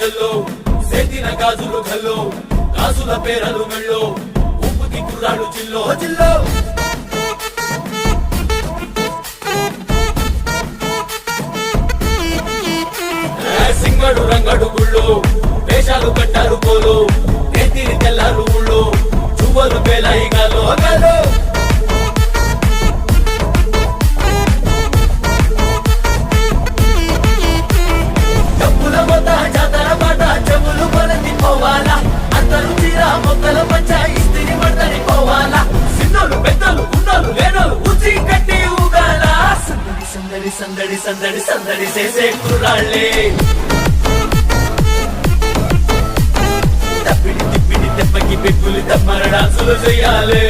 మెడల్లో సేతిన గాజులు గల్లో గాజుల పేరలు మెళ్ళో ఉప్పుకి కుర్రాడు జిల్లో జిల్లో సింగడు రంగడు గుళ్ళు వేషాలు కట్టారు పోలు నెత్తిరి తెల్లారు ఊళ్ళో చువ్వలు పేలాయి గాలో గాలో డబ్బుల మొత్త జాతర మాట చెవులు కొలతి పోవాలా అందరూ చీరా మొక్కల పంచ ఇస్తిరి పడతని పోవాలా సిన్నోలు పెద్దలు ఉన్నోలు లేనోలు ఉచి కట్టి ఊగాల సందడి సందడి సందడి సందడి చేసే కుర్రాళ్ళే తప్పిడి తిప్పిడి దెబ్బకి పెక్కులు దమ్మర డాన్సులు చెయ్యాలి